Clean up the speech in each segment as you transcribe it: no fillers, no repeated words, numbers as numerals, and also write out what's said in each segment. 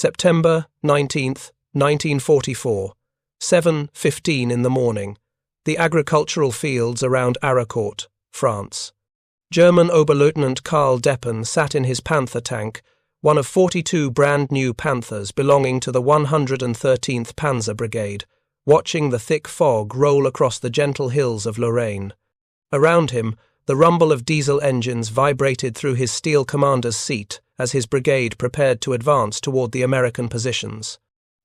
September 19th, 1944, 7:15 in the morning, the agricultural fields around Arracourt, France. German Oberleutnant Karl Deppen sat in his Panther tank, one of 42 brand-new Panthers belonging to the 113th Panzer Brigade, watching the thick fog roll across the gentle hills of Lorraine. Around him, the rumble of diesel engines vibrated through his steel commander's seat as his brigade prepared to advance toward the American positions.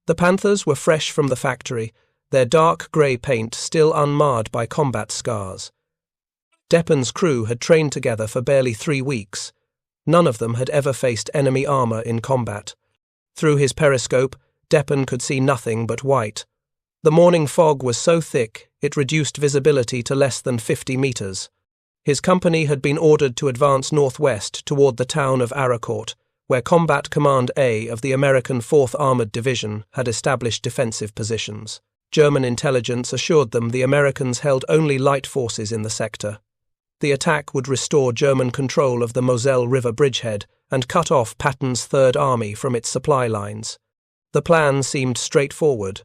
The Panthers were fresh from the factory, their dark grey paint still unmarred by combat scars. Deppen's crew had trained together for barely 3 weeks. None of them had ever faced enemy armour in combat. Through his periscope, Deppen could see nothing but white. The morning fog was so thick it reduced visibility to less than 50 metres. His company had been ordered to advance northwest toward the town of Arracourt, where Combat Command A of the American 4th Armoured Division had established defensive positions. German intelligence assured them the Americans held only light forces in the sector. The attack would restore German control of the Moselle River bridgehead and cut off Patton's Third Army from its supply lines. The plan seemed straightforward.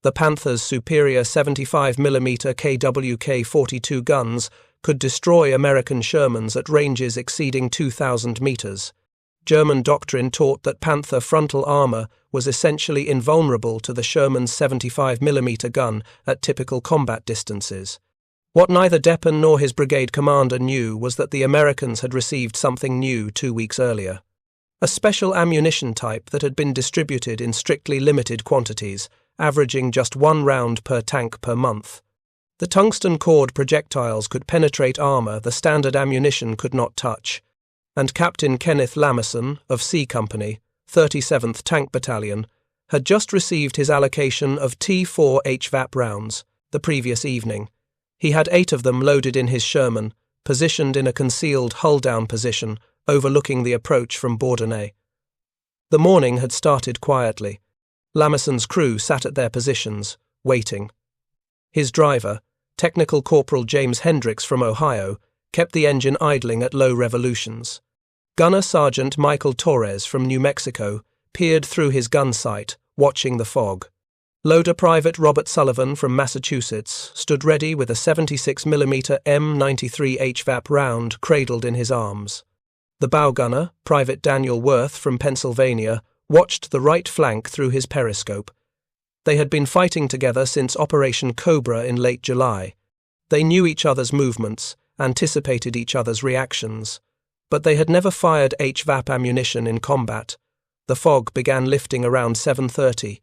The Panther's superior 75mm KWK-42 guns could destroy American Shermans at ranges exceeding 2,000 meters. German doctrine taught that Panther frontal armor was essentially invulnerable to the Sherman's 75mm gun at typical combat distances. What neither Deppen nor his brigade commander knew was that the Americans had received something new 2 weeks earlier. A special ammunition type that had been distributed in strictly limited quantities, averaging just 1 round per tank per month. The tungsten cord projectiles could penetrate armour the standard ammunition could not touch, and Captain Kenneth Lamison of C Company, 37th Tank Battalion, had just received his allocation of T4 HVAP rounds the previous evening. He had 8 of them loaded in his Sherman, positioned in a concealed hull-down position overlooking the approach from Bourdonnais. The morning had started quietly. Lamison's crew sat at their positions, waiting. His driver, Technical Corporal James Hendricks from Ohio, kept the engine idling at low revolutions. Gunner Sergeant Michael Torres from New Mexico peered through his gun sight, watching the fog. Loader Private Robert Sullivan from Massachusetts stood ready with a 76mm M93 HVAP round cradled in his arms. The bow gunner, Private Daniel Worth from Pennsylvania, watched the right flank through his periscope. They had been fighting together since Operation Cobra in late July. They knew each other's movements, anticipated each other's reactions, but they had never fired HVAP ammunition in combat. The fog began lifting around 7:30.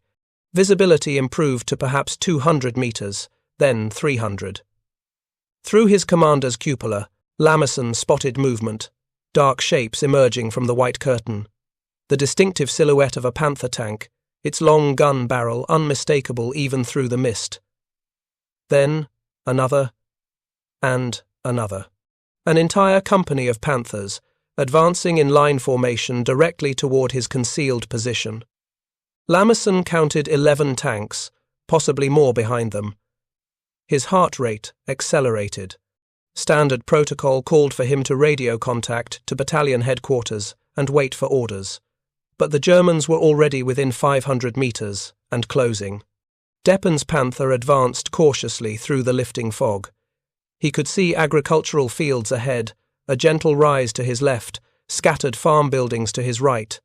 Visibility improved to perhaps 200 meters, then 300. Through his commander's cupola, Lamison spotted movement, dark shapes emerging from the white curtain. The distinctive silhouette of a Panther tank, its long gun barrel unmistakable even through the mist. Then, another, and another. An entire company of Panthers, advancing in line formation directly toward his concealed position. Lamison counted 11 tanks, possibly more behind them. His heart rate accelerated. Standard protocol called for him to radio contact to battalion headquarters and wait for orders. But the Germans were already within 500 meters and closing. Deppen's Panther advanced cautiously through the lifting fog. He could see agricultural fields ahead, a gentle rise to his left, scattered farm buildings to his right.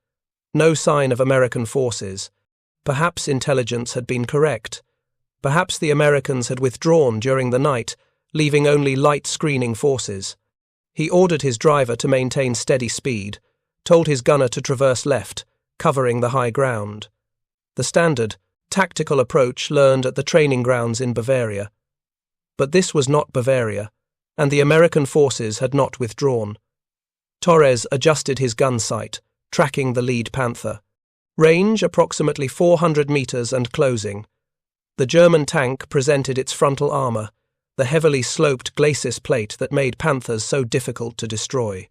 No sign of American forces. Perhaps intelligence had been correct. Perhaps the Americans had withdrawn during the night, leaving only light screening forces. He ordered his driver to maintain steady speed, told his gunner to traverse left, covering the high ground. The standard, tactical approach learned at the training grounds in Bavaria. But this was not Bavaria, and the American forces had not withdrawn. Torres adjusted his gun sight, tracking the lead Panther. Range approximately 400 meters and closing. The German tank presented its frontal armor, the heavily sloped glacis plate that made Panthers so difficult to destroy.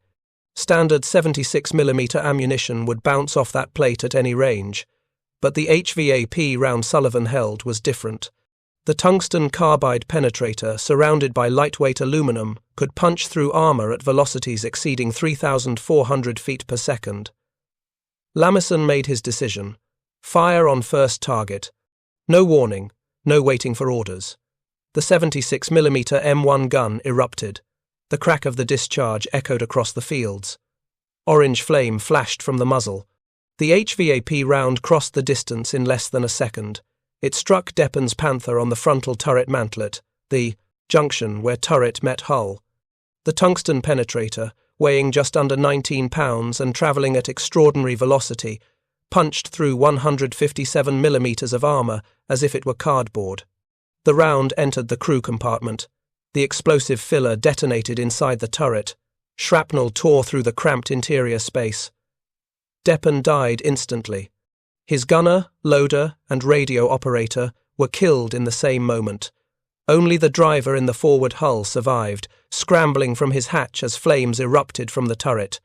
Standard 76mm ammunition would bounce off that plate at any range, but the HVAP round Sullivan held was different. The tungsten carbide penetrator, surrounded by lightweight aluminum, could punch through armor at velocities exceeding 3,400 feet per second. Lamison made his decision, Fire on first target. No warning, no waiting for orders. The 76mm M1 gun erupted. The crack of the discharge echoed across the fields. Orange flame flashed from the muzzle. The HVAP round crossed the distance in less than a second. It struck Deppen's Panther on the frontal turret mantlet, the junction where turret met hull. The tungsten penetrator, weighing just under 19 pounds and travelling at extraordinary velocity, punched through 157 millimetres of armour as if it were cardboard. The round entered the crew compartment. The explosive filler detonated inside the turret. Shrapnel tore through the cramped interior space. Deppen died instantly. His gunner, loader, and radio operator were killed in the same moment. Only the driver in the forward hull survived, scrambling from his hatch as flames erupted from the turret.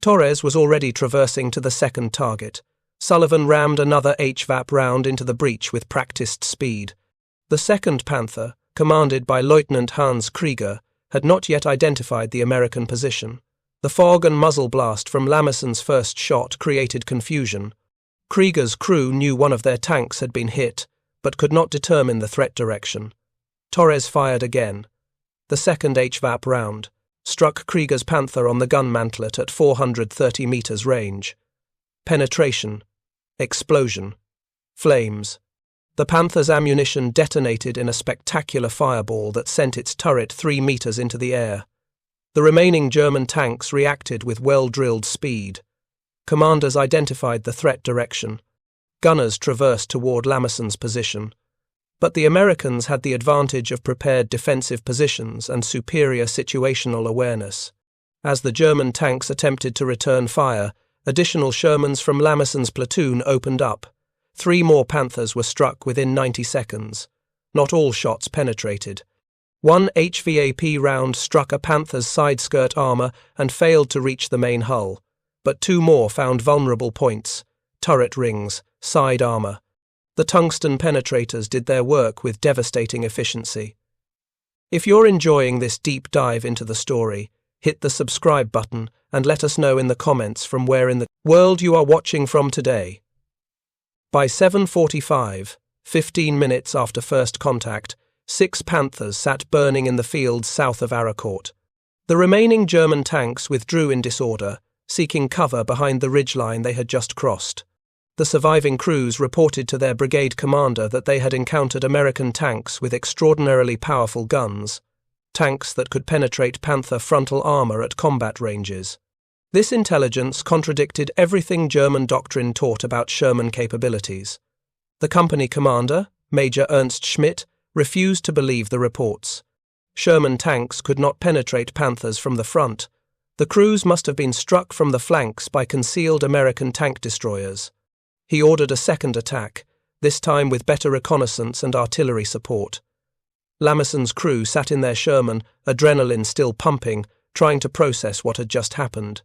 Torres was already traversing to the second target. Sullivan rammed another HVAP round into the breach with practiced speed. The second Panther, commanded by Lieutenant Hans Krieger, had not yet identified the American position. The fog and muzzle blast from Lamesson's first shot created confusion. Krieger's crew knew one of their tanks had been hit, but could not determine the threat direction. Torres fired again. The second HVAP round struck Krieger's Panther on the gun mantlet at 430 meters range. Penetration. Explosion. Flames. The Panther's ammunition detonated in a spectacular fireball that sent its turret 3 meters into the air. The remaining German tanks reacted with well-drilled speed. Commanders identified the threat direction. Gunners traversed toward Lamesson's position. But the Americans had the advantage of prepared defensive positions and superior situational awareness. As the German tanks attempted to return fire, additional Shermans from Lamesson's platoon opened up. 3 more Panthers were struck within 90 seconds. Not all shots penetrated. One HVAP round struck a Panther's side skirt armour and failed to reach the main hull, but 2 more found vulnerable points: turret rings, side armour. The tungsten penetrators did their work with devastating efficiency. If you're enjoying this deep dive into the story, hit the subscribe button and let us know in the comments from where in the world you are watching from today. By 7:45, 15 minutes after first contact, 6 Panthers sat burning in the fields south of Arracourt. The remaining German tanks withdrew in disorder, seeking cover behind the ridgeline they had just crossed. The surviving crews reported to their brigade commander that they had encountered American tanks with extraordinarily powerful guns, tanks that could penetrate Panther frontal armour at combat ranges. This intelligence contradicted everything German doctrine taught about Sherman capabilities. The company commander, Major Ernst Schmidt, refused to believe the reports. Sherman tanks could not penetrate Panthers from the front. The crews must have been struck from the flanks by concealed American tank destroyers. He ordered a second attack, this time with better reconnaissance and artillery support. Lamesson's crew sat in their Sherman, adrenaline still pumping, trying to process what had just happened.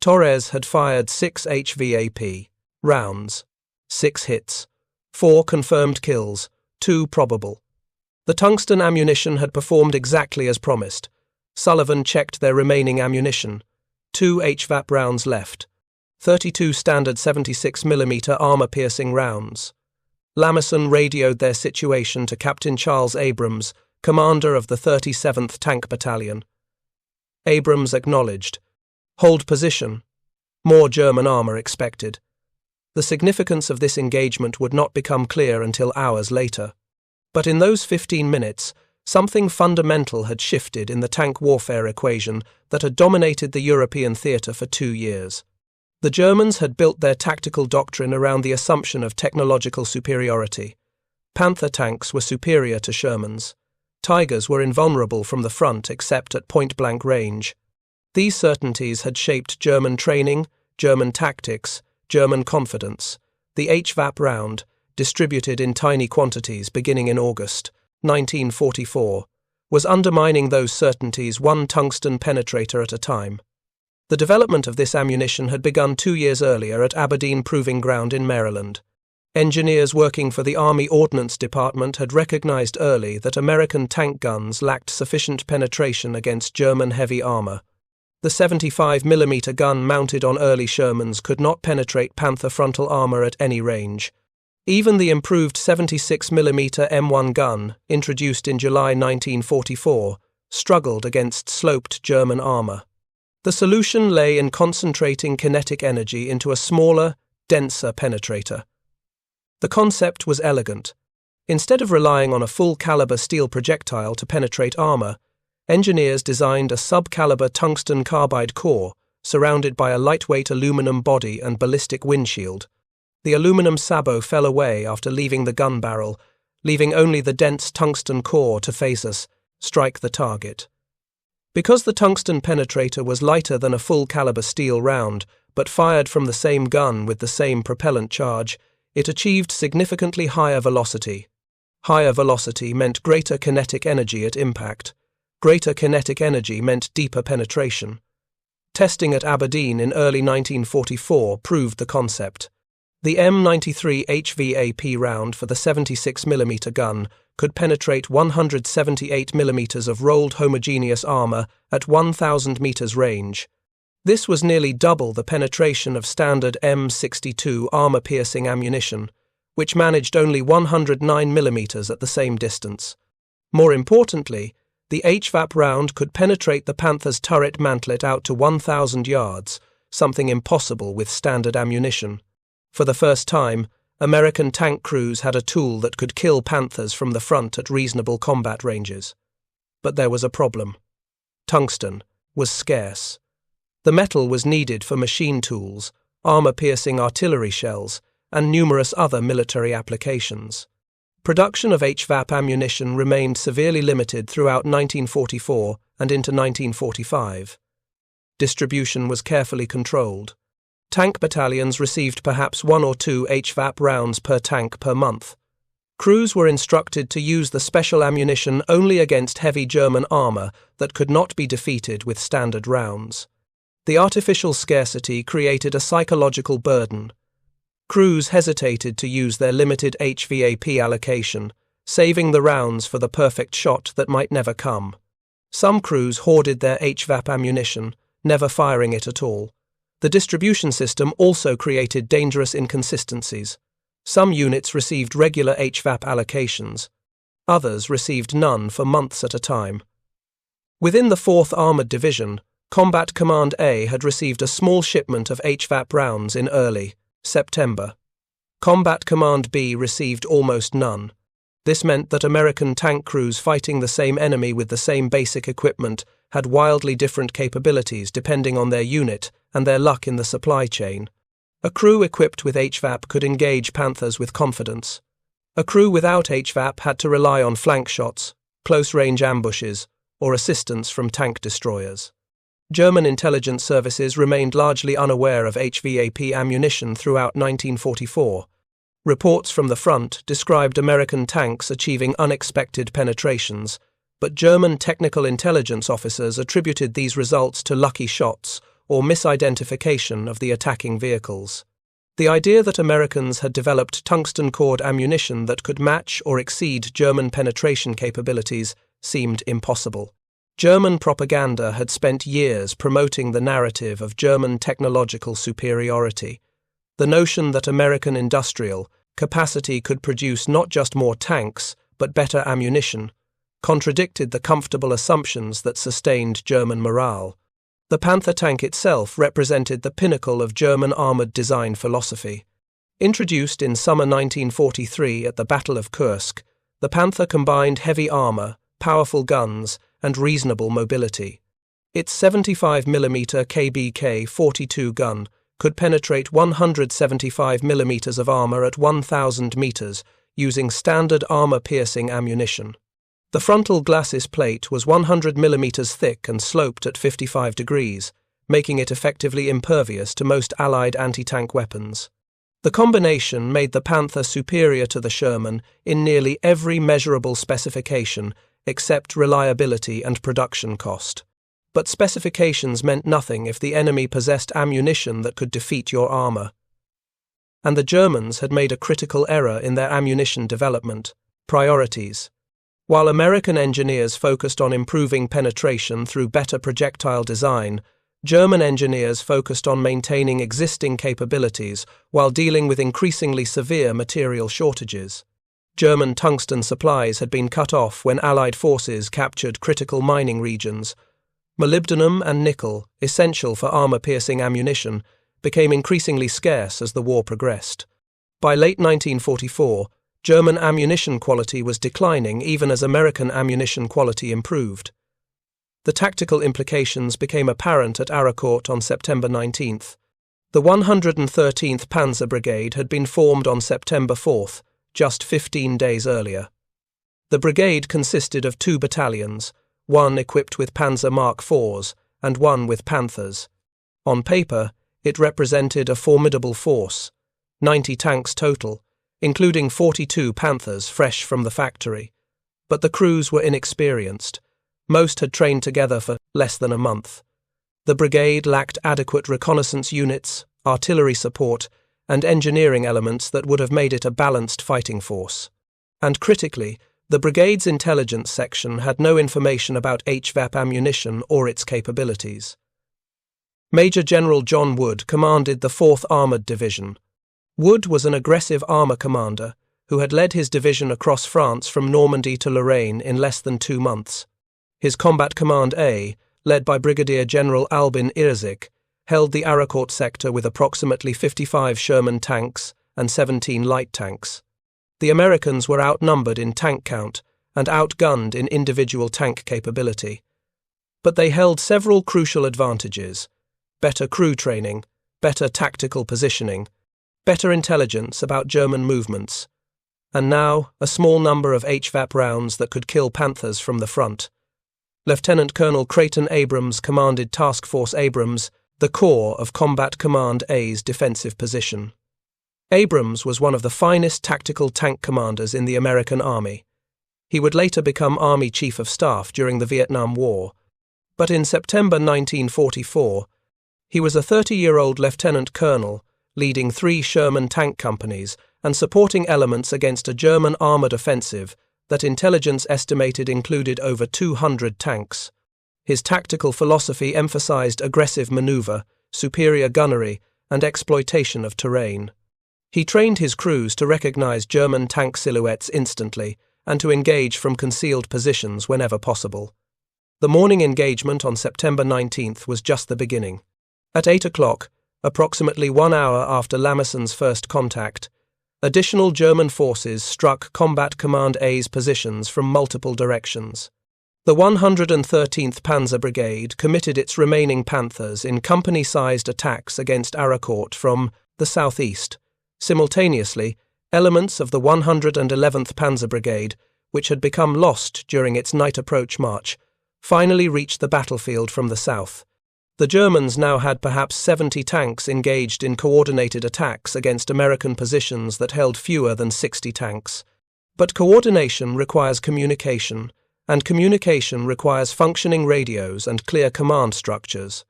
Torres had fired 6 HVAP rounds, 6 hits, 4 confirmed kills, 2 probable. The tungsten ammunition had performed exactly as promised. Sullivan checked their remaining ammunition. 2 HVAP rounds left. 32 standard 76mm armour-piercing rounds. Lamesson radioed their situation to Captain Charles Abrams, commander of the 37th Tank Battalion. Abrams acknowledged. Hold position. More German armour expected. The significance of this engagement would not become clear until hours later. But in those 15 minutes, something fundamental had shifted in the tank warfare equation that had dominated the European theatre for 2 years. The Germans had built their tactical doctrine around the assumption of technological superiority. Panther tanks were superior to Shermans. Tigers were invulnerable from the front except at point-blank range. These certainties had shaped German training, German tactics, German confidence. The HVAP round, distributed in tiny quantities beginning in August 1944, was undermining those certainties 1 tungsten penetrator at a time. The development of this ammunition had begun 2 years earlier at Aberdeen Proving Ground in Maryland. Engineers working for the Army Ordnance Department had recognized early that American tank guns lacked sufficient penetration against German heavy armor. The 75mm gun mounted on early Shermans could not penetrate Panther frontal armor at any range. Even the improved 76mm M1 gun, introduced in July 1944, struggled against sloped German armor. The solution lay in concentrating kinetic energy into a smaller, denser penetrator. The concept was elegant. Instead of relying on a full-caliber steel projectile to penetrate armor, engineers designed a sub-caliber tungsten carbide core surrounded by a lightweight aluminum body and ballistic windshield. The aluminum sabot fell away after leaving the gun barrel, leaving only the dense tungsten core to phase us, strike the target. Because the tungsten penetrator was lighter than a full-caliber steel round, but fired from the same gun with the same propellant charge, it achieved significantly higher velocity. Higher velocity meant greater kinetic energy at impact. Greater kinetic energy meant deeper penetration. Testing at Aberdeen in early 1944 proved the concept. The M93 HVAP round for the 76mm gun could penetrate 178mm of rolled homogeneous armor at 1,000 meters range. This was nearly double the penetration of standard M62 armor-piercing ammunition, which managed only 109mm at the same distance. More importantly, the HVAP round could penetrate the Panther's turret mantlet out to 1,000 yards, something impossible with standard ammunition. For the first time, American tank crews had a tool that could kill Panthers from the front at reasonable combat ranges. But there was a problem. Tungsten was scarce. The metal was needed for machine tools, armor-piercing artillery shells, and numerous other military applications. Production of HVAP ammunition remained severely limited throughout 1944 and into 1945. Distribution was carefully controlled. Tank battalions received perhaps 1 or 2 HVAP rounds per tank per month. Crews were instructed to use the special ammunition only against heavy German armor that could not be defeated with standard rounds. The artificial scarcity created a psychological burden. Crews hesitated to use their limited HVAP allocation, saving the rounds for the perfect shot that might never come. Some crews hoarded their HVAP ammunition, never firing it at all. The distribution system also created dangerous inconsistencies. Some units received regular HVAP allocations. Others received none for months at a time. Within the 4th Armored Division, Combat Command A had received a small shipment of HVAP rounds in early September. Combat Command B received almost none. This meant that American tank crews fighting the same enemy with the same basic equipment had wildly different capabilities depending on their unit and their luck in the supply chain. A crew equipped with HVAP could engage Panthers with confidence. A crew without HVAP had to rely on flank shots, close-range ambushes, or assistance from tank destroyers. German intelligence services remained largely unaware of HVAP ammunition throughout 1944. Reports from the front described American tanks achieving unexpected penetrations, but German technical intelligence officers attributed these results to lucky shots or misidentification of the attacking vehicles. The idea that Americans had developed tungsten-cored ammunition that could match or exceed German penetration capabilities seemed impossible. German propaganda had spent years promoting the narrative of German technological superiority. The notion that American industrial capacity could produce not just more tanks, but better ammunition, contradicted the comfortable assumptions that sustained German morale. The Panther tank itself represented the pinnacle of German armored design philosophy. Introduced in summer 1943 at the Battle of Kursk, the Panther combined heavy armor, powerful guns, and reasonable mobility. Its 75mm KBK-42 gun could penetrate 175mm of armor at 1,000 meters using standard armor-piercing ammunition. The frontal glacis plate was 100mm thick and sloped at 55 degrees, making it effectively impervious to most Allied anti-tank weapons. The combination made the Panther superior to the Sherman in nearly every measurable specification except reliability and production cost. But specifications meant nothing if the enemy possessed ammunition that could defeat your armor. And the Germans had made a critical error in their ammunition development. Priorities. While American engineers focused on improving penetration through better projectile design, German engineers focused on maintaining existing capabilities while dealing with increasingly severe material shortages. German tungsten supplies had been cut off when Allied forces captured critical mining regions. Molybdenum and nickel, essential for armor-piercing ammunition, became increasingly scarce as the war progressed. By late 1944, German ammunition quality was declining even as American ammunition quality improved. The tactical implications became apparent at Arracourt on September 19th. The 113th Panzer Brigade had been formed on September 4th, just 15 days earlier. The brigade consisted of 2 battalions, one equipped with Panzer Mark IVs and one with Panthers. On paper, it represented a formidable force, 90 tanks total, including 42 Panthers fresh from the factory. But the crews were inexperienced. Most had trained together for less than a month. The brigade lacked adequate reconnaissance units, artillery support, and engineering elements that would have made it a balanced fighting force. And critically, the brigade's intelligence section had no information about HVAP ammunition or its capabilities. Major General John Wood commanded the 4th Armoured Division. Wood was an aggressive armour commander who had led his division across France from Normandy to Lorraine in less than 2 months. His Combat Command A, led by Brigadier General Albin Irzik, held the Arracourt sector with approximately 55 Sherman tanks and 17 light tanks. The Americans were outnumbered in tank count and outgunned in individual tank capability. But they held several crucial advantages: better crew training, better tactical positioning, better intelligence about German movements, and now a small number of HVAP rounds that could kill Panthers from the front. Lieutenant Colonel Creighton Abrams commanded Task Force Abrams, the core of Combat Command A's defensive position. Abrams was one of the finest tactical tank commanders in the American Army. He would later become Army Chief of Staff during the Vietnam War. But in September 1944, he was a 30-year-old lieutenant colonel leading 3 Sherman tank companies and supporting elements against a German armoured offensive that intelligence estimated included over 200 tanks. His tactical philosophy emphasized aggressive maneuver, superior gunnery, and exploitation of terrain. He trained his crews to recognize German tank silhouettes instantly and to engage from concealed positions whenever possible. The morning engagement on September 19th was just the beginning. At 8 o'clock, approximately 1 hour after Lamesson's first contact, additional German forces struck Combat Command A's positions from multiple directions. The 113th Panzer Brigade committed its remaining Panthers in company-sized attacks against Arracourt from the southeast. Simultaneously, elements of the 111th Panzer Brigade, which had become lost during its night approach march, finally reached the battlefield from the south. The Germans now had perhaps 70 tanks engaged in coordinated attacks against American positions that held fewer than 60 tanks. But coordination requires communication, and communication requires functioning radios and clear command structures.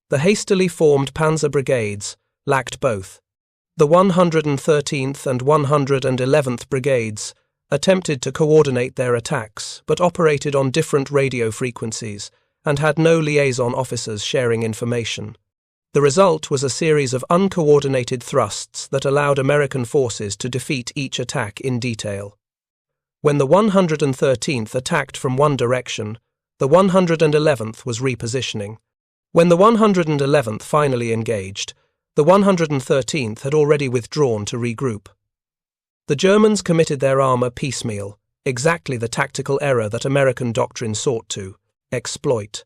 The hastily formed Panzer Brigades lacked both. The 113th and 111th Brigades attempted to coordinate their attacks, but operated on different radio frequencies and had no liaison officers sharing information. The result was a series of uncoordinated thrusts that allowed American forces to defeat each attack in detail. When the 113th attacked from one direction, the 111th was repositioning. When the 111th finally engaged, the 113th had already withdrawn to regroup. The Germans committed their armour piecemeal, exactly the tactical error that American doctrine sought to exploit.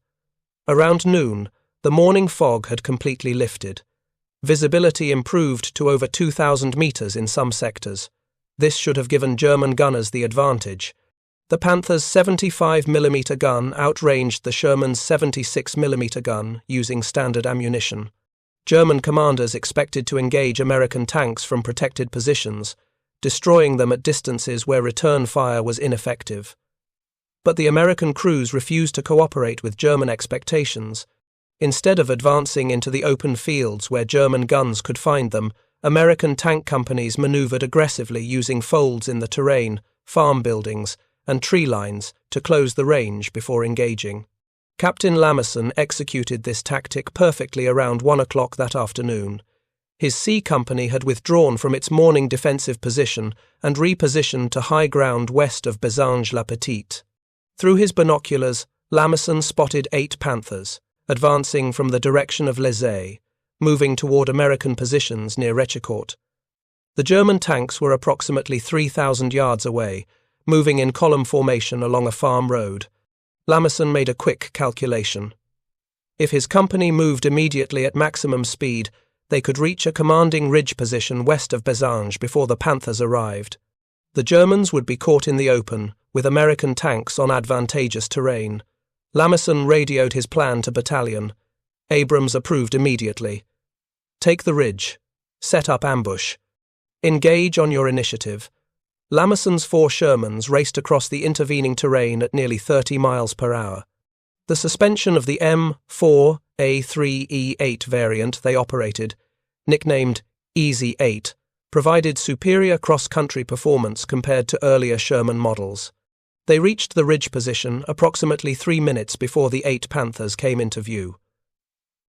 Around noon, the morning fog had completely lifted. Visibility improved to over 2,000 meters in some sectors. This should have given German gunners the advantage. The Panther's 75mm gun outranged the Sherman's 76mm gun using standard ammunition. German commanders expected to engage American tanks from protected positions, destroying them at distances where return fire was ineffective. But the American crews refused to cooperate with German expectations. Instead of advancing into the open fields where German guns could find them, American tank companies maneuvered aggressively using folds in the terrain, farm buildings, and tree lines to close the range before engaging. Captain Lamison executed this tactic perfectly around 1 o'clock that afternoon. His C Company had withdrawn from its morning defensive position and repositioned to high ground west of Besange-la-Petite. Through his binoculars, Lamison spotted 8 Panthers, advancing from the direction of Les Ayes, moving toward American positions near Arracourt. The German tanks were approximately 3,000 yards away, moving in column formation along a farm road. Lamison made a quick calculation. If his company moved immediately at maximum speed, they could reach a commanding ridge position west of Besange before the Panthers arrived. The Germans would be caught in the open, with American tanks on advantageous terrain. Lamison radioed his plan to battalion. Abrams approved immediately. Take the ridge. Set up ambush. Engage on your initiative. Lamison's 4 Shermans raced across the intervening terrain at nearly 30 miles per hour. The suspension of the M4A3E8 variant they operated, nicknamed Easy 8, provided superior cross-country performance compared to earlier Sherman models. They reached the ridge position approximately 3 minutes before the 8 Panthers came into view.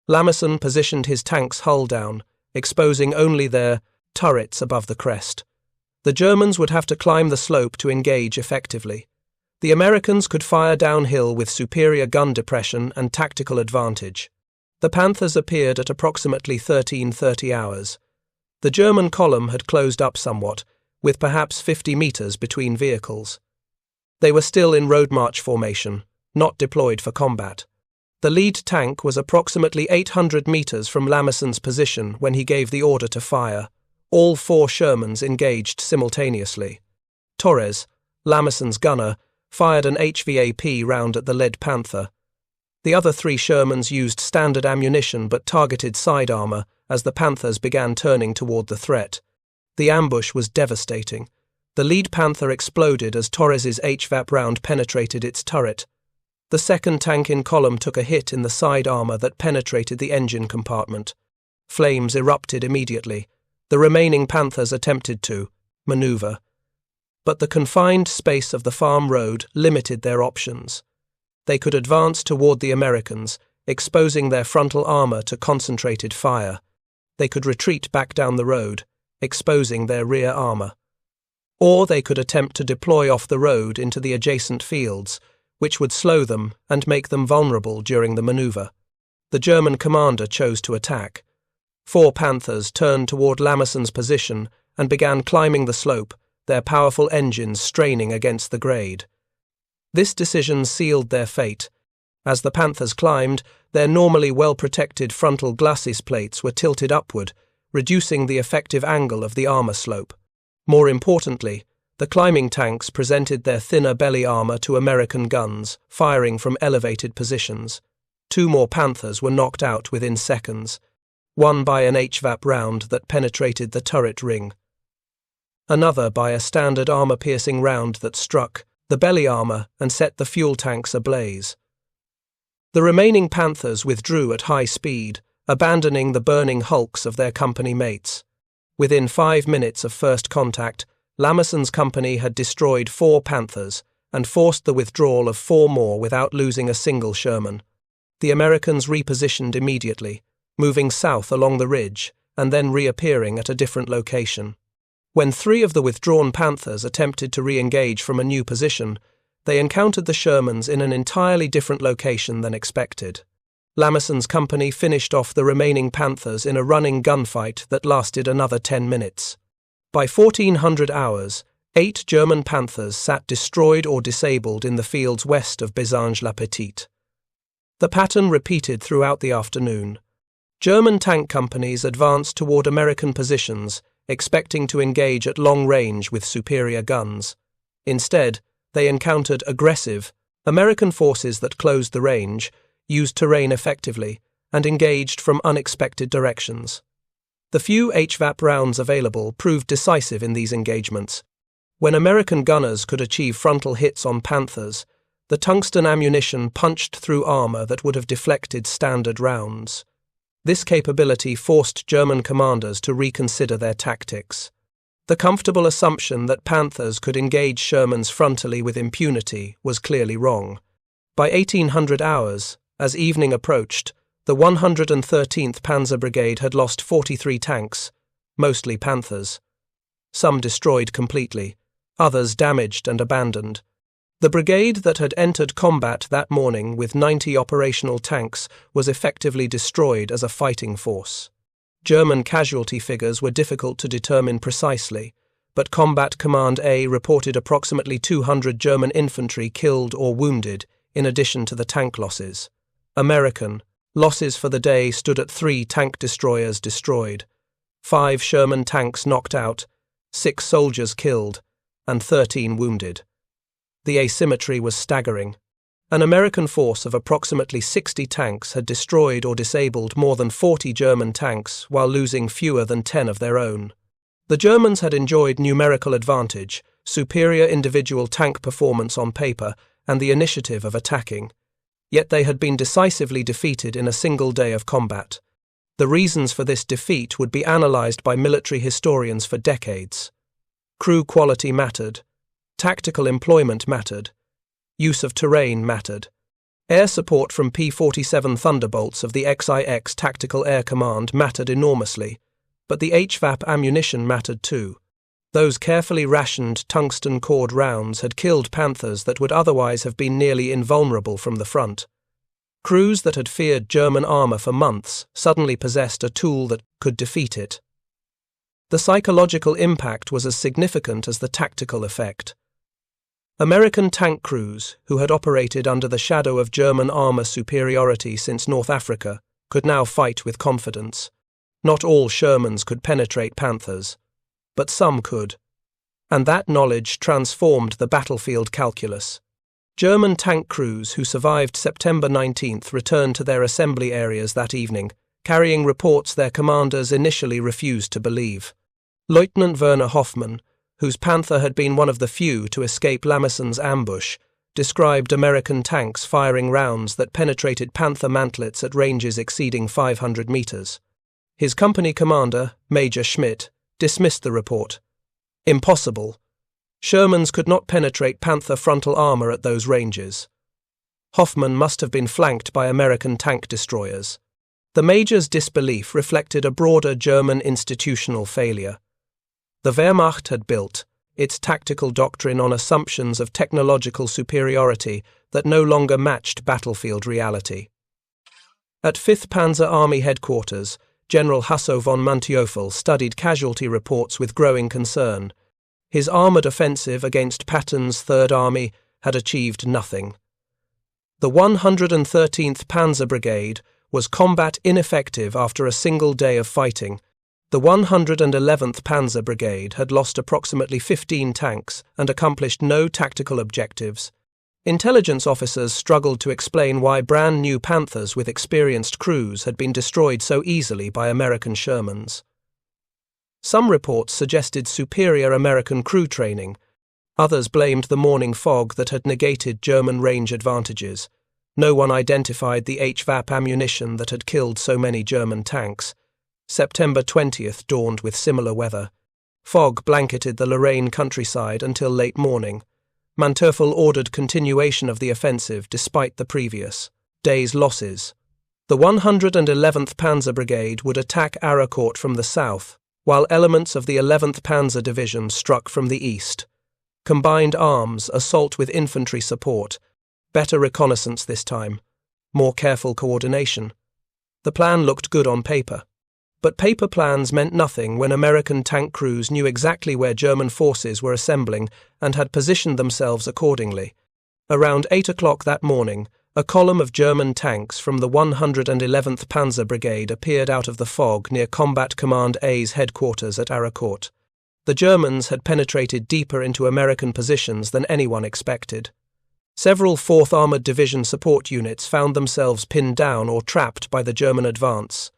Lamison positioned his tanks hull down, exposing only their turrets above the crest. The Germans would have to climb the slope to engage effectively. The Americans could fire downhill with superior gun depression and tactical advantage. The Panthers appeared at approximately 13:30 hours. The German column had closed up somewhat, with perhaps 50 meters between vehicles. They were still in road march formation, not deployed for combat. The lead tank was approximately 800 meters from Lamison's position when he gave the order to fire. All 4 Shermans engaged simultaneously. Torres, Lamison's gunner, fired an HVAP round at the lead Panther. The other 3 Shermans used standard ammunition but targeted side armor as the Panthers began turning toward the threat. The ambush was devastating. The lead Panther exploded as Torres's HVAP round penetrated its turret. The second tank in column took a hit in the side armor that penetrated the engine compartment. Flames erupted immediately. The remaining Panthers attempted to maneuver, but the confined space of the farm road limited their options. They could advance toward the Americans, exposing their frontal armor to concentrated fire. They could retreat back down the road, exposing their rear armor. Or they could attempt to deploy off the road into the adjacent fields, which would slow them and make them vulnerable during the maneuver. The German commander chose to attack. 4 Panthers turned toward Lamison's position and began climbing the slope, their powerful engines straining against the grade. This decision sealed their fate. As the Panthers climbed, their normally well-protected frontal glacis plates were tilted upward, reducing the effective angle of the armor slope. More importantly, the climbing tanks presented their thinner belly armor to American guns, firing from elevated positions. 2 more Panthers were knocked out within seconds, one by an HVAP round that penetrated the turret ring, another by a standard armor-piercing round that struck the belly armor and set the fuel tanks ablaze. The remaining Panthers withdrew at high speed, abandoning the burning hulks of their company mates. Within 5 minutes of first contact, Lamison's company had destroyed 4 Panthers and forced the withdrawal of 4 more without losing a single Sherman. The Americans repositioned immediately, moving south along the ridge and then reappearing at a different location. When 3 of the withdrawn Panthers attempted to re-engage from a new position, they encountered the Shermans in an entirely different location than expected. Lamison's company finished off the remaining Panthers in a running gunfight that lasted another 10 minutes. By 1400 hours, 8 German Panthers sat destroyed or disabled in the fields west of Besange-la-Petite. The pattern repeated throughout the afternoon. German tank companies advanced toward American positions, expecting to engage at long range with superior guns. Instead, they encountered aggressive American forces that closed the range, used terrain effectively, and engaged from unexpected directions. The few HVAP rounds available proved decisive in these engagements. When American gunners could achieve frontal hits on Panthers, the tungsten ammunition punched through armor that would have deflected standard rounds. This capability forced German commanders to reconsider their tactics. The comfortable assumption that Panthers could engage Shermans frontally with impunity was clearly wrong. By 1800 hours, as evening approached, the 113th Panzer Brigade had lost 43 tanks, mostly Panthers. Some destroyed completely, others damaged and abandoned. The brigade that had entered combat that morning with 90 operational tanks was effectively destroyed as a fighting force. German casualty figures were difficult to determine precisely, but Combat Command A reported approximately 200 German infantry killed or wounded, in addition to the tank losses. American losses for the day stood at 3 tank destroyers destroyed, 5 Sherman tanks knocked out, 6 soldiers killed, and 13 wounded. The asymmetry was staggering. An American force of approximately 60 tanks had destroyed or disabled more than 40 German tanks while losing fewer than 10 of their own. The Germans had enjoyed numerical advantage, superior individual tank performance on paper, and the initiative of attacking. Yet they had been decisively defeated in a single day of combat. The reasons for this defeat would be analyzed by military historians for decades. Crew quality mattered. Tactical employment mattered. Use of terrain mattered. Air support from P-47 Thunderbolts of the XIX Tactical Air Command mattered enormously, but the HVAP ammunition mattered too. Those carefully rationed tungsten cord rounds had killed Panthers that would otherwise have been nearly invulnerable from the front. Crews that had feared German armor for months suddenly possessed a tool that could defeat it. The psychological impact was as significant as the tactical effect. American tank crews, who had operated under the shadow of German armor superiority since North Africa, could now fight with confidence. Not all Shermans could penetrate Panthers, but some could. And that knowledge transformed the battlefield calculus. German tank crews who survived September 19th returned to their assembly areas that evening, carrying reports their commanders initially refused to believe. Lieutenant Werner Hoffmann, whose Panther had been one of the few to escape Lamesson's ambush, described American tanks firing rounds that penetrated Panther mantlets at ranges exceeding 500 meters. His company commander, Major Schmidt, dismissed the report. Impossible. Shermans could not penetrate Panther frontal armor at those ranges. Hoffmann must have been flanked by American tank destroyers. The Major's disbelief reflected a broader German institutional failure. The Wehrmacht had built its tactical doctrine on assumptions of technological superiority that no longer matched battlefield reality. At 5th Panzer Army headquarters, General Hasso von Manteuffel studied casualty reports with growing concern. His armoured offensive against Patton's Third Army had achieved nothing. The 113th Panzer Brigade was combat ineffective after a single day of fighting. The 111th Panzer Brigade had lost approximately 15 tanks and accomplished no tactical objectives. Intelligence officers struggled to explain why brand new Panthers with experienced crews had been destroyed so easily by American Shermans. Some reports suggested superior American crew training. Others blamed the morning fog that had negated German range advantages. No one identified the HVAP ammunition that had killed so many German tanks. September 20th dawned with similar weather. Fog blanketed the Lorraine countryside until late morning. Manteuffel ordered continuation of the offensive despite the previous day's losses. The 111th Panzer Brigade would attack Arracourt from the south, while elements of the 11th Panzer Division struck from the east. Combined arms, assault with infantry support, better reconnaissance this time, more careful coordination. The plan looked good on paper. But paper plans meant nothing when American tank crews knew exactly where German forces were assembling and had positioned themselves accordingly. Around 8 o'clock that morning, a column of German tanks from the 111th Panzer Brigade appeared out of the fog near Combat Command A's headquarters at Arracourt. The Germans had penetrated deeper into American positions than anyone expected. Several 4th Armoured Division support units found themselves pinned down or trapped by the German advance.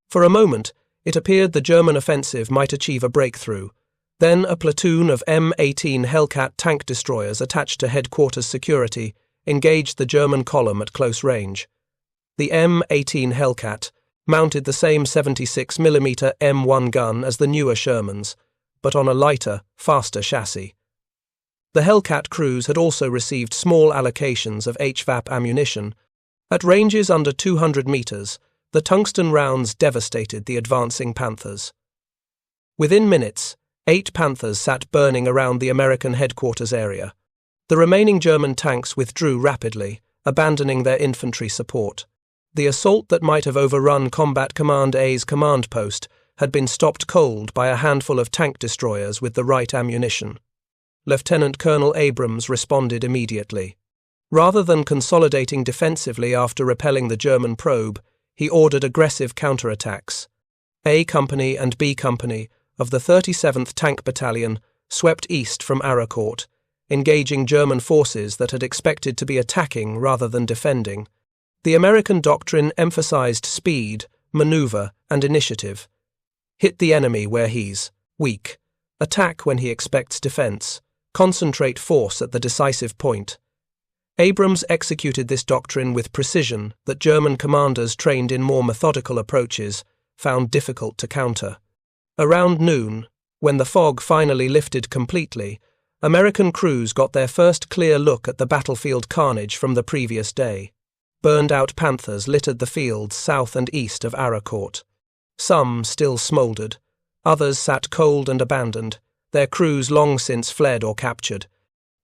For a moment, it appeared the German offensive might achieve a breakthrough. Then a platoon of M18 Hellcat tank destroyers attached to headquarters security engaged the German column at close range. The M18 Hellcat mounted the same 76mm M1 gun as the newer Shermans, but on a lighter, faster chassis. The Hellcat crews had also received small allocations of HVAP ammunition. At ranges under 200 meters, the tungsten rounds devastated the advancing Panthers. Within minutes, 8 Panthers sat burning around the American headquarters area. The remaining German tanks withdrew rapidly, abandoning their infantry support. The assault that might have overrun Combat Command A's command post had been stopped cold by a handful of tank destroyers with the right ammunition. Lieutenant Colonel Abrams responded immediately. Rather than consolidating defensively after repelling the German probe, he ordered aggressive counterattacks. A Company and B Company of the 37th Tank Battalion swept east from Arracourt, engaging German forces that had expected to be attacking rather than defending. The American doctrine emphasized speed, maneuver, and initiative. Hit the enemy where he's weak. Attack when he expects defense. Concentrate force at the decisive point. Abrams executed this doctrine with precision that German commanders trained in more methodical approaches found difficult to counter. Around noon, when the fog finally lifted completely, American crews got their first clear look at the battlefield carnage from the previous day. Burned-out Panthers littered the fields south and east of Arracourt. Some still smouldered, others sat cold and abandoned, their crews long since fled or captured.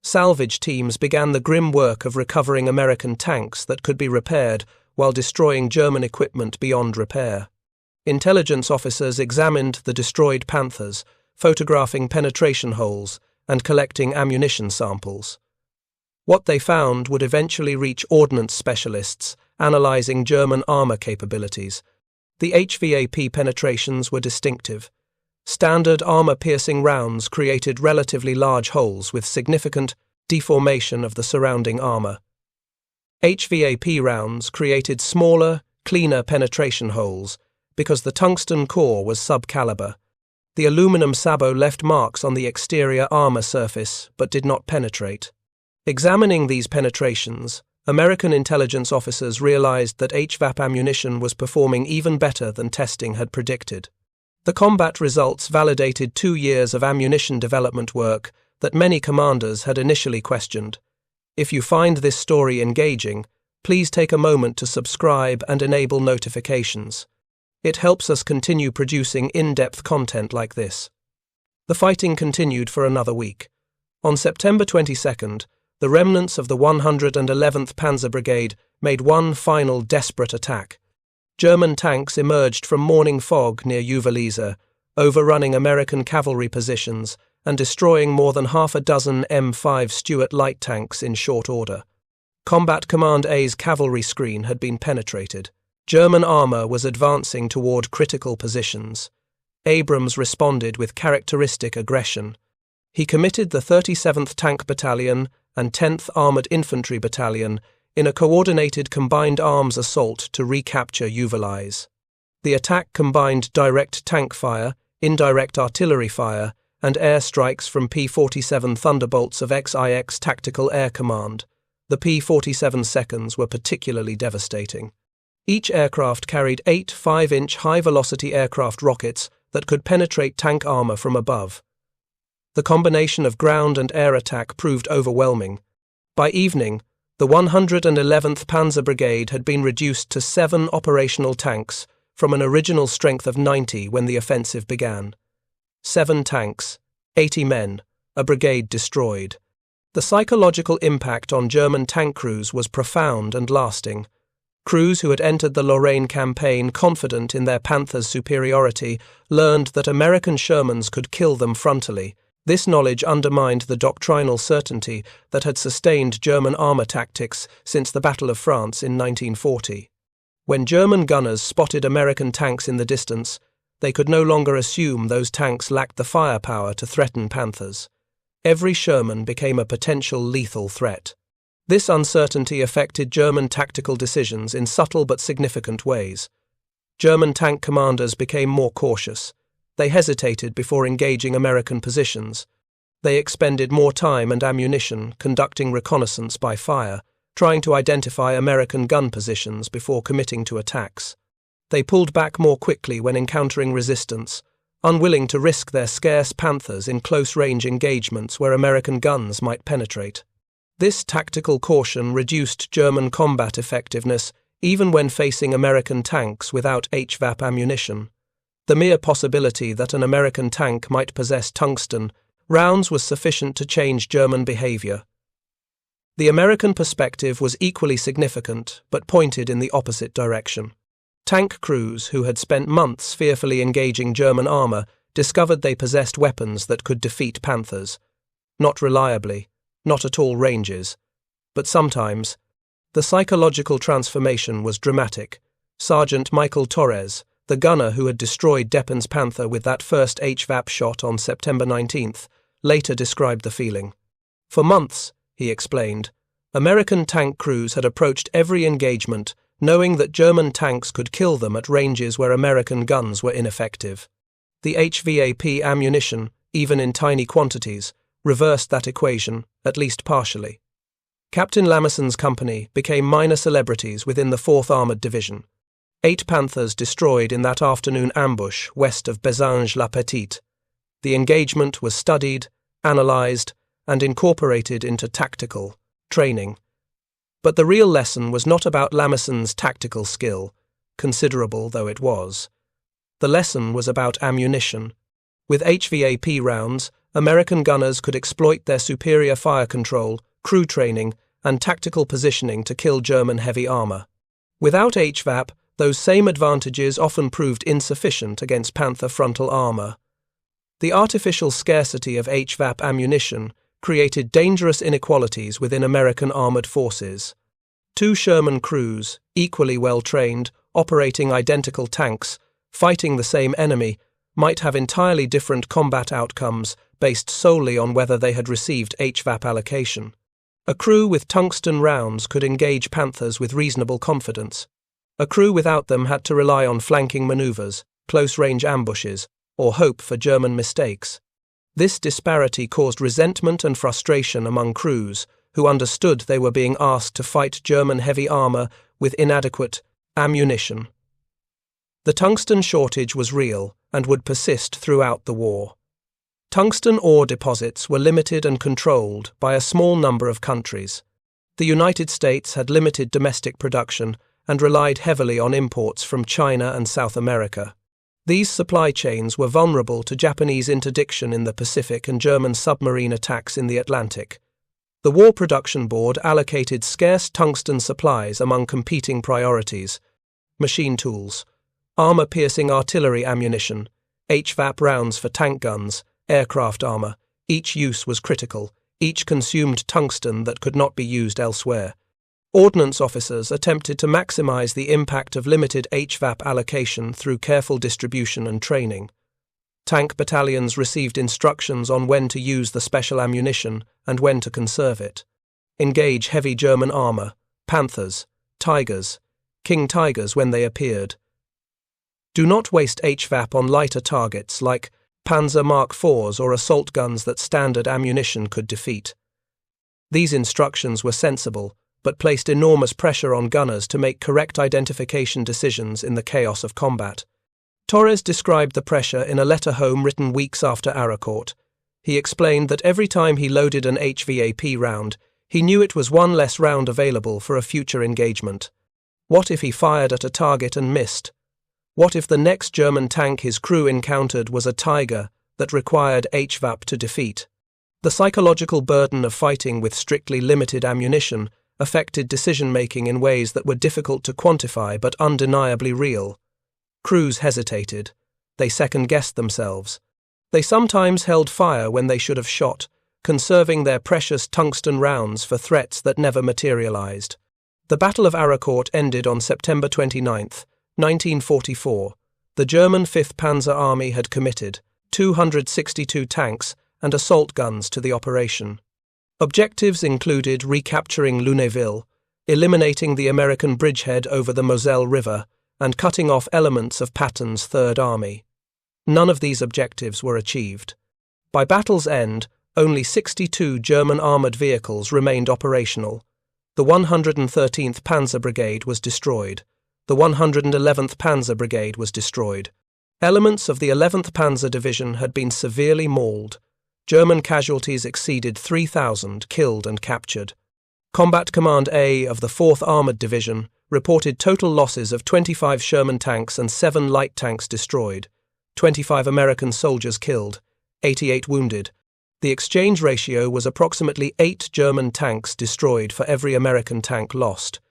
Salvage teams began the grim work of recovering American tanks that could be repaired while destroying German equipment beyond repair. Intelligence officers examined the destroyed Panthers, photographing penetration holes and collecting ammunition samples. What they found would eventually reach ordnance specialists, analyzing German armor capabilities. The HVAP penetrations were distinctive. Standard armor-piercing rounds created relatively large holes with significant deformation of the surrounding armor. HVAP rounds created smaller, cleaner penetration holes because the tungsten core was sub-caliber. The aluminum sabot left marks on the exterior armor surface but did not penetrate. Examining these penetrations, American intelligence officers realized that HVAP ammunition was performing even better than testing had predicted. The combat results validated 2 years of ammunition development work that many commanders had initially questioned. If you find this story engaging, please take a moment to subscribe and enable notifications. It helps us continue producing in-depth content like this. The fighting continued for another week. On September 22nd, the remnants of the 111th Panzer Brigade made one final desperate attack. German tanks emerged from morning fog near Uvalisa, overrunning American cavalry positions and destroying more than half a dozen M5 Stuart light tanks in short order. Combat Command A's cavalry screen had been penetrated. German armor was advancing toward critical positions. Abrams responded with characteristic aggression. He committed the 37th Tank Battalion and 10th Armored Infantry Battalion in a coordinated combined arms assault to recapture Uvalise. The attack combined direct tank fire, indirect artillery fire, and airstrikes from P-47 Thunderbolts of XIX Tactical Air Command. The P-47 seconds were particularly devastating. Each aircraft carried 8 5-inch high-velocity aircraft rockets that could penetrate tank armor from above. The combination of ground and air attack proved overwhelming. By evening, the 111th Panzer Brigade had been reduced to 7 operational tanks from an original strength of 90 when the offensive began. 7 tanks, 80 men, a brigade destroyed. The psychological impact on German tank crews was profound and lasting. Crews who had entered the Lorraine campaign confident in their Panthers' superiority learned that American Shermans could kill them frontally. This knowledge undermined the doctrinal certainty that had sustained German armor tactics since the Battle of France in 1940. When German gunners spotted American tanks in the distance, they could no longer assume those tanks lacked the firepower to threaten Panthers. Every Sherman became a potential lethal threat. This uncertainty affected German tactical decisions in subtle but significant ways. German tank commanders became more cautious. They hesitated before engaging American positions. They expended more time and ammunition conducting reconnaissance by fire, trying to identify American gun positions before committing to attacks. They pulled back more quickly when encountering resistance, unwilling to risk their scarce Panthers in close-range engagements where American guns might penetrate. This tactical caution reduced German combat effectiveness even when facing American tanks without HVAP ammunition. The mere possibility that an American tank might possess tungsten rounds was sufficient to change German behavior. The American perspective was equally significant, but pointed in the opposite direction. Tank crews who had spent months fearfully engaging German armor discovered they possessed weapons that could defeat Panthers. Not reliably, not at all ranges, but sometimes. The psychological transformation was dramatic. Sergeant Michael Torres, the gunner who had destroyed Deppen's Panther with that first HVAP shot on September 19th, later described the feeling. For months, he explained, American tank crews had approached every engagement, knowing that German tanks could kill them at ranges where American guns were ineffective. The HVAP ammunition, even in tiny quantities, reversed that equation, at least partially. Captain Lamesson's company became minor celebrities within the 4th Armoured Division. 8 Panthers destroyed in that afternoon ambush west of Besange-la-Petite. The engagement was studied, analysed, and incorporated into tactical training. But the real lesson was not about Lamesson's tactical skill, considerable though it was. The lesson was about ammunition. With HVAP rounds, American gunners could exploit their superior fire control, crew training, and tactical positioning to kill German heavy armor. Without HVAP, those same advantages often proved insufficient against Panther frontal armor. The artificial scarcity of HVAP ammunition created dangerous inequalities within American armored forces. 2 Sherman crews, equally well-trained, operating identical tanks, fighting the same enemy, might have entirely different combat outcomes based solely on whether they had received HVAP allocation. A crew with tungsten rounds could engage Panthers with reasonable confidence. A crew without them had to rely on flanking maneuvers, close-range ambushes, or hope for German mistakes. This disparity caused resentment and frustration among crews who understood they were being asked to fight German heavy armor with inadequate ammunition. The tungsten shortage was real and would persist throughout the war. Tungsten ore deposits were limited and controlled by a small number of countries. The United States had limited domestic production and relied heavily on imports from China and South America. These supply chains were vulnerable to Japanese interdiction in the Pacific and German submarine attacks in the Atlantic. The War Production Board allocated scarce tungsten supplies among competing priorities: machine tools, armor-piercing artillery ammunition, HVAP rounds for tank guns, aircraft armor. Each use was critical, each consumed tungsten that could not be used elsewhere. Ordnance officers attempted to maximize the impact of limited HVAP allocation through careful distribution and training. Tank battalions received instructions on when to use the special ammunition and when to conserve it. Engage heavy German armor, Panthers, Tigers, King Tigers when they appeared. Do not waste HVAP on lighter targets like Panzer Mark IVs or assault guns that standard ammunition could defeat. These instructions were sensible, but placed enormous pressure on gunners to make correct identification decisions in the chaos of combat. Torres described the pressure in a letter home written weeks after Arracourt. He explained that every time he loaded an HVAP round, he knew it was one less round available for a future engagement. What if he fired at a target and missed? What if the next German tank his crew encountered was a Tiger that required HVAP to defeat? The psychological burden of fighting with strictly limited ammunition affected decision-making in ways that were difficult to quantify but undeniably real. Crews hesitated. They second-guessed themselves. They sometimes held fire when they should have shot, conserving their precious tungsten rounds for threats that never materialized. The Battle of Arracourt ended on September 29, 1944. The German 5th Panzer Army had committed 262 tanks and assault guns to the operation. Objectives included recapturing Lunéville, eliminating the American bridgehead over the Moselle River, and cutting off elements of Patton's Third Army. None of these objectives were achieved. By battle's end, only 62 German armoured vehicles remained operational. The 113th Panzer Brigade was destroyed. The 111th Panzer Brigade was destroyed. Elements of the 11th Panzer Division had been severely mauled. German casualties exceeded 3,000 killed and captured. Combat Command A of the 4th Armoured Division reported total losses of 25 Sherman tanks and 7 light tanks destroyed, 25 American soldiers killed, 88 wounded. The exchange ratio was approximately 8 German tanks destroyed for every American tank lost.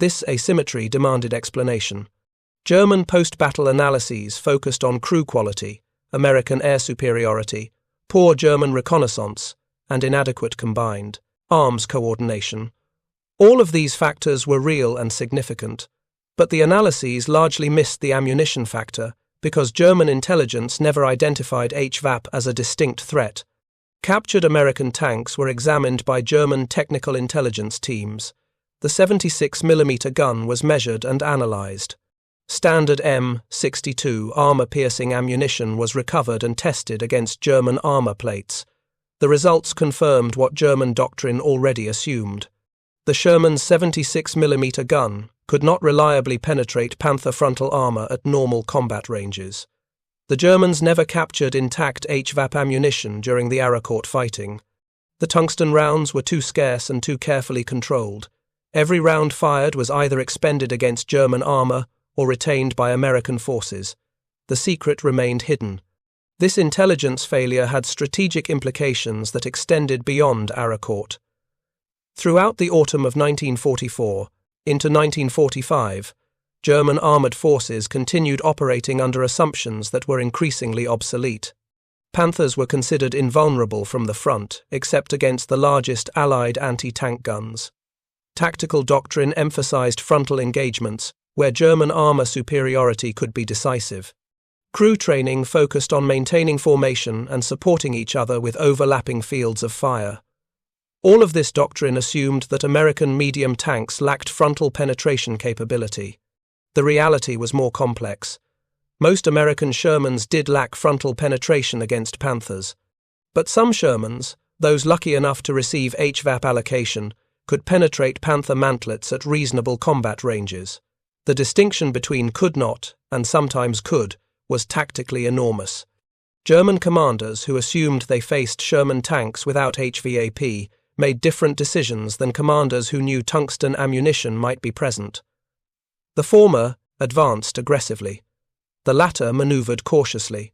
This asymmetry demanded explanation. German post-battle analyses focused on crew quality, American air superiority, poor German reconnaissance, and inadequate combined arms coordination. All of these factors were real and significant, but the analyses largely missed the ammunition factor because German intelligence never identified HVAP as a distinct threat. Captured American tanks were examined by German technical intelligence teams. The 76mm gun was measured and analyzed. Standard M62 armor-piercing ammunition was recovered and tested against German armor plates. The results confirmed what German doctrine already assumed. The Sherman's 76mm gun could not reliably penetrate Panther frontal armor at normal combat ranges. The Germans never captured intact HVAP ammunition during the Arracourt fighting. The tungsten rounds were too scarce and too carefully controlled. Every round fired was either expended against German armor or retained by American forces. The secret remained hidden. This intelligence failure had strategic implications that extended beyond Arracourt. Throughout the autumn of 1944 into 1945, German armoured forces continued operating under assumptions that were increasingly obsolete. Panthers were considered invulnerable from the front, except against the largest Allied anti-tank guns. Tactical doctrine emphasized frontal engagements, where German armour superiority could be decisive. Crew training focused on maintaining formation and supporting each other with overlapping fields of fire. All of this doctrine assumed that American medium tanks lacked frontal penetration capability. The reality was more complex. Most American Shermans did lack frontal penetration against Panthers. But some Shermans, those lucky enough to receive HVAP allocation, could penetrate Panther mantlets at reasonable combat ranges. The distinction between could not, and sometimes could, was tactically enormous. German commanders who assumed they faced Sherman tanks without HVAP made different decisions than commanders who knew tungsten ammunition might be present. The former advanced aggressively. The latter maneuvered cautiously.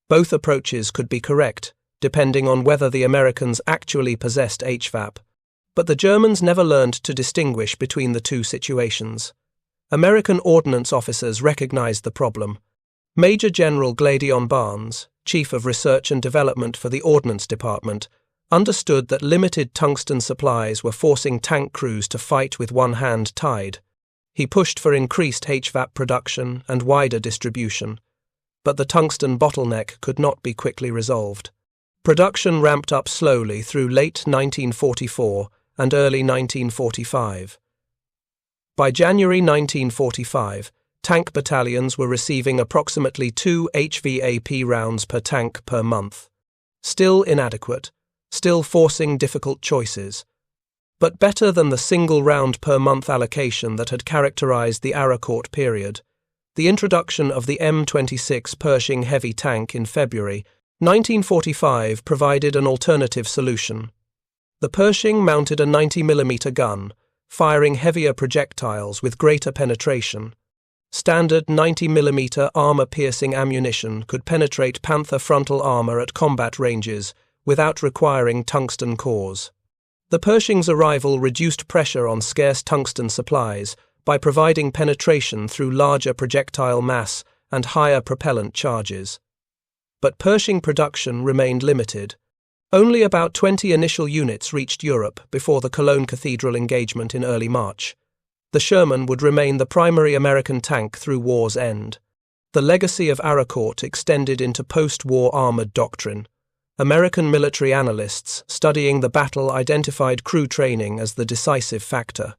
Both approaches could be correct, depending on whether the Americans actually possessed HVAP. But the Germans never learned to distinguish between the two situations. American ordnance officers recognized the problem. Major General Gladion Barnes, Chief of Research and Development for the Ordnance Department, understood that limited tungsten supplies were forcing tank crews to fight with one hand tied. He pushed for increased HVAP production and wider distribution, but the tungsten bottleneck could not be quickly resolved. Production ramped up slowly through late 1944 and early 1945. By January 1945, tank battalions were receiving approximately 2 HVAP rounds per tank per month. Still inadequate, still forcing difficult choices, but better than the single round per month allocation that had characterized the Arracourt period. The introduction of the M26 Pershing heavy tank in February 1945 provided an alternative solution. The Pershing mounted a 90mm gun, firing heavier projectiles with greater penetration. Standard 90mm armor-piercing ammunition could penetrate Panther frontal armor at combat ranges without requiring tungsten cores. The Pershing's arrival reduced pressure on scarce tungsten supplies by providing penetration through larger projectile mass and higher propellant charges. But Pershing production remained limited. Only about 20 initial units reached Europe before the Cologne Cathedral engagement in early March. The Sherman would remain the primary American tank through war's end. The legacy of Arracourt extended into post-war armored doctrine. American military analysts studying the battle identified crew training as the decisive factor.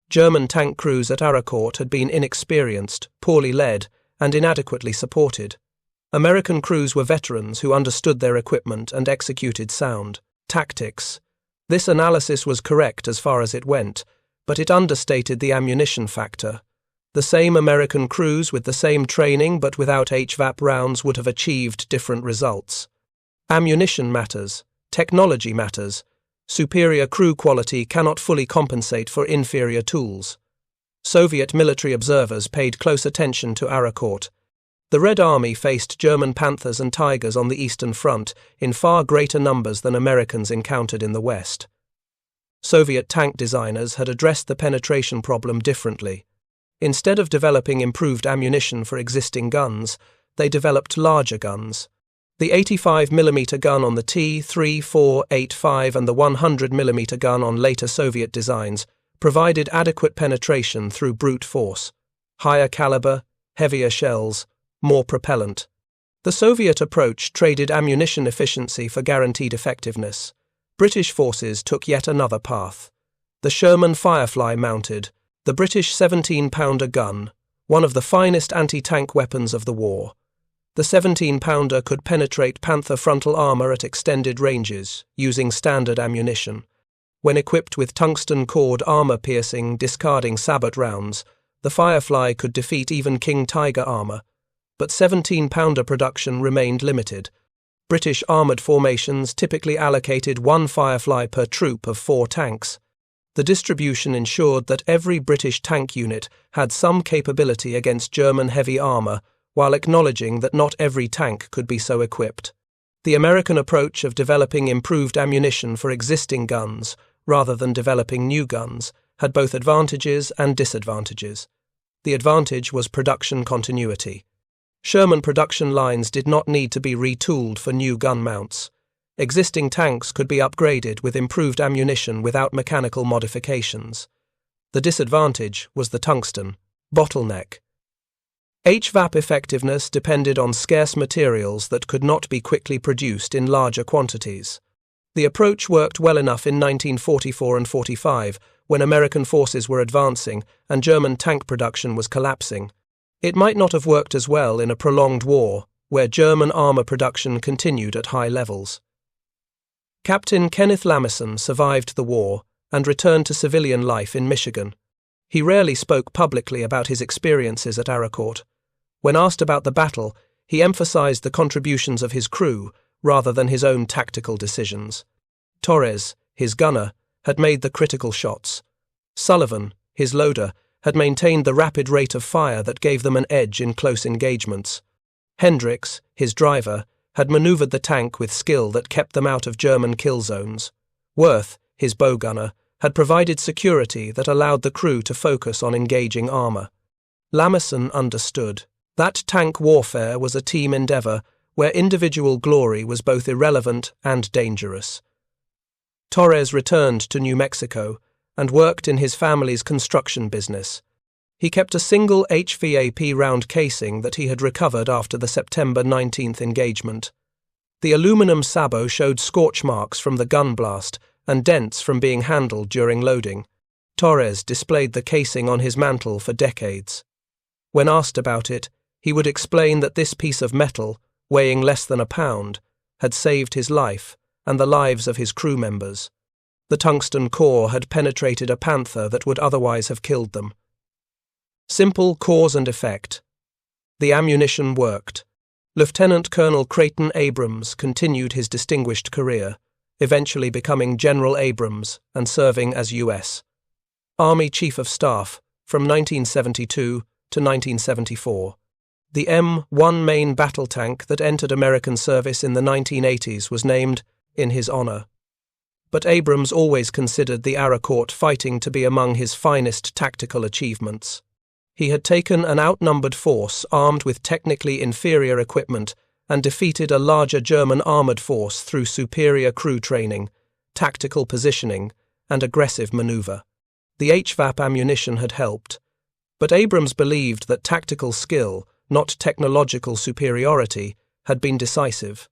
German tank crews at Arracourt had been inexperienced, poorly led, and inadequately supported. American crews were veterans who understood their equipment and executed sound tactics. This analysis was correct as far as it went, but it understated the ammunition factor. The same American crews with the same training but without HVAP rounds would have achieved different results. Ammunition matters, technology matters. Superior crew quality cannot fully compensate for inferior tools. Soviet military observers paid close attention to Arracourt. The Red Army faced German Panthers and Tigers on the Eastern Front in far greater numbers than Americans encountered in the West. Soviet tank designers had addressed the penetration problem differently. Instead of developing improved ammunition for existing guns, they developed larger guns. The 85mm gun on the T-3485 and the 100mm gun on later Soviet designs provided adequate penetration through brute force. Higher caliber, heavier shells, more propellant. The Soviet approach traded ammunition efficiency for guaranteed effectiveness. British forces took yet another path. The Sherman Firefly mounted the British 17-pounder gun, one of the finest anti-tank weapons of the war. The 17-pounder could penetrate Panther frontal armor at extended ranges, using standard ammunition. When equipped with tungsten-cored armor-piercing, discarding sabot rounds, the Firefly could defeat even King Tiger armor. But 17-pounder production remained limited. British armoured formations typically allocated one Firefly per troop of 4 tanks. The distribution ensured that every British tank unit had some capability against German heavy armour, while acknowledging that not every tank could be so equipped. The American approach of developing improved ammunition for existing guns, rather than developing new guns, had both advantages and disadvantages. The advantage was production continuity. Sherman production lines did not need to be retooled for new gun mounts. Existing tanks could be upgraded with improved ammunition without mechanical modifications. The disadvantage was the tungsten bottleneck. HVAP effectiveness depended on scarce materials that could not be quickly produced in larger quantities. The approach worked well enough in 1944 and 45, when American forces were advancing and German tank production was collapsing. It might not have worked as well in a prolonged war, where German armour production continued at high levels. Captain Kenneth Lamison survived the war and returned to civilian life in Michigan. He rarely spoke publicly about his experiences at Arracourt. When asked about the battle, he emphasized the contributions of his crew rather than his own tactical decisions. Torres, his gunner, had made the critical shots. Sullivan, his loader, had maintained the rapid rate of fire that gave them an edge in close engagements. Hendricks, his driver, had maneuvered the tank with skill that kept them out of German kill zones. Worth, his bow gunner, had provided security that allowed the crew to focus on engaging armour. Lamison understood that tank warfare was a team endeavour where individual glory was both irrelevant and dangerous. Torres returned to New Mexico and worked in his family's construction business. He kept a single HVAP round casing that he had recovered after the September 19th engagement. The aluminum sabot showed scorch marks from the gun blast and dents from being handled during loading. Torres displayed the casing on his mantle for decades. When asked about it, he would explain that this piece of metal, weighing less than a pound, had saved his life and the lives of his crew members. The tungsten core had penetrated a Panther that would otherwise have killed them. Simple cause and effect. The ammunition worked. Lieutenant Colonel Creighton Abrams continued his distinguished career, eventually becoming General Abrams and serving as U.S. Army Chief of Staff from 1972 to 1974. The M1 main battle tank that entered American service in the 1980s was named in his honor. But Abrams always considered the Arracourt fighting to be among his finest tactical achievements. He had taken an outnumbered force armed with technically inferior equipment and defeated a larger German armoured force through superior crew training, tactical positioning, and aggressive manoeuvre. The HVAP ammunition had helped, but Abrams believed that tactical skill, not technological superiority, had been decisive.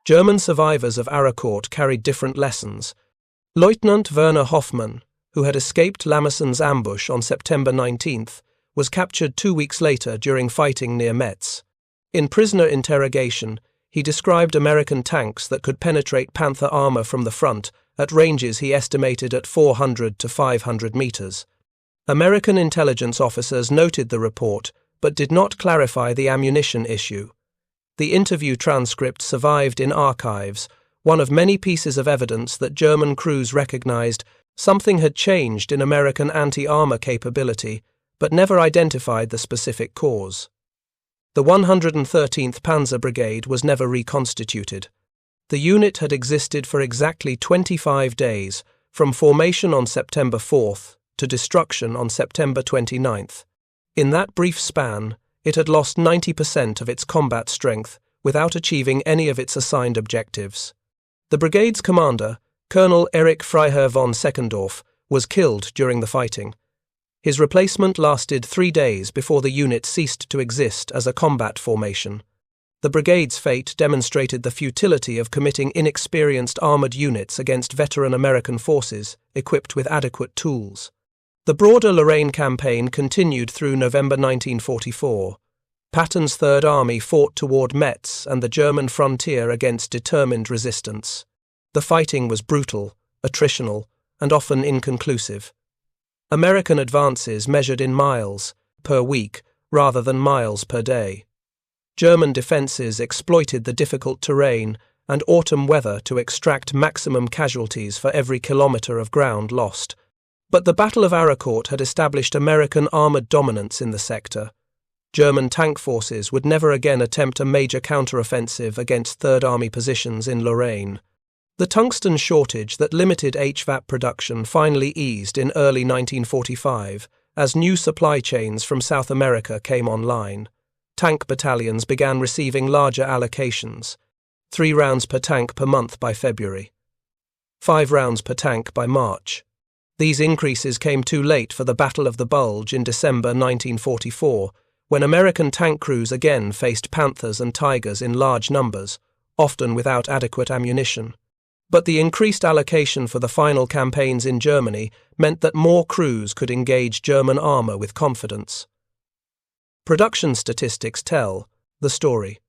German survivors of Arracourt carried different lessons. Lieutenant Werner Hoffmann, who had escaped Lamison's ambush on September 19th, was captured 2 weeks later during fighting near Metz. In prisoner interrogation, he described American tanks that could penetrate Panther armor from the front at ranges he estimated at 400 to 500 meters. American intelligence officers noted the report, but did not clarify the ammunition issue. The interview transcript survived in archives, one of many pieces of evidence that German crews recognized something had changed in American anti-armor capability, but never identified the specific cause. The 113th Panzer Brigade was never reconstituted. The unit had existed for exactly 25 days, from formation on September 4th to destruction on September 29th. In that brief span, it had lost 90% of its combat strength without achieving any of its assigned objectives. The brigade's commander, Colonel Erich Freiherr von Seckendorf, was killed during the fighting. His replacement lasted 3 days before the unit ceased to exist as a combat formation. The brigade's fate demonstrated the futility of committing inexperienced armored units against veteran American forces equipped with adequate tools. The broader Lorraine campaign continued through November 1944. Patton's Third Army fought toward Metz and the German frontier against determined resistance. The fighting was brutal, attritional, and often inconclusive. American advances measured in miles per week rather than miles per day. German defences exploited the difficult terrain and autumn weather to extract maximum casualties for every kilometre of ground lost. But the Battle of Arracourt had established American armoured dominance in the sector. German tank forces would never again attempt a major counteroffensive against Third Army positions in Lorraine. The tungsten shortage that limited HVAP production finally eased in early 1945 as new supply chains from South America came online. Tank battalions began receiving larger allocations, 3 rounds per tank per month by February, 5 rounds per tank by March. These increases came too late for the Battle of the Bulge in December 1944, when American tank crews again faced Panthers and Tigers in large numbers, often without adequate ammunition. But the increased allocation for the final campaigns in Germany meant that more crews could engage German armour with confidence. Production statistics tell the story.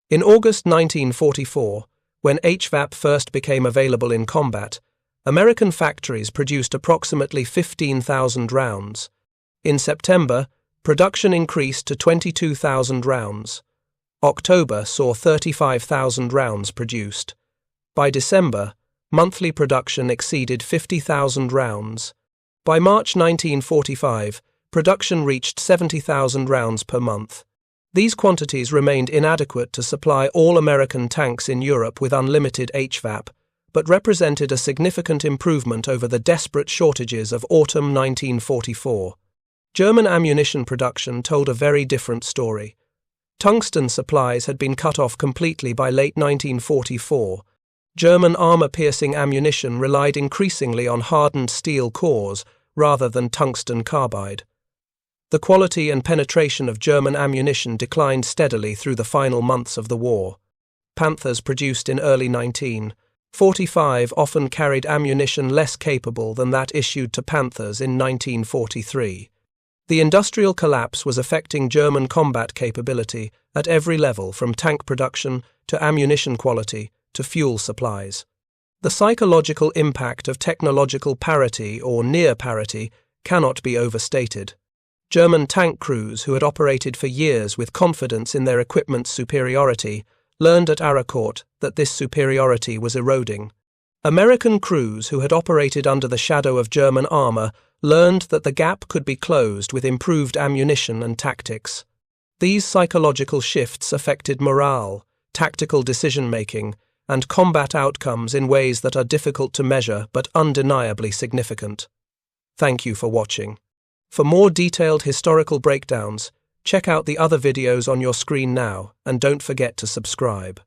In August 1944, when HVAP first became available in combat, American factories produced approximately 15,000 rounds. In September, production increased to 22,000 rounds. October saw 35,000 rounds produced. By December, monthly production exceeded 50,000 rounds. By March 1945, production reached 70,000 rounds per month. These quantities remained inadequate to supply all American tanks in Europe with unlimited HVAP, but represented a significant improvement over the desperate shortages of autumn 1944. German ammunition production told a very different story. Tungsten supplies had been cut off completely by late 1944. German armour-piercing ammunition relied increasingly on hardened steel cores rather than tungsten carbide. The quality and penetration of German ammunition declined steadily through the final months of the war. Panthers produced in early 1945 often carried ammunition less capable than that issued to Panthers in 1943. The industrial collapse was affecting German combat capability at every level, from tank production to ammunition quality to fuel supplies. The psychological impact of technological parity or near parity cannot be overstated. German tank crews who had operated for years with confidence in their equipment's superiority learned at Arracourt that this superiority was eroding. American crews who had operated under the shadow of German armour learned that the gap could be closed with improved ammunition and tactics. These psychological shifts affected morale, tactical decision-making, and combat outcomes in ways that are difficult to measure but undeniably significant. Thank you for watching. For more detailed historical breakdowns, check out the other videos on your screen now, and don't forget to subscribe.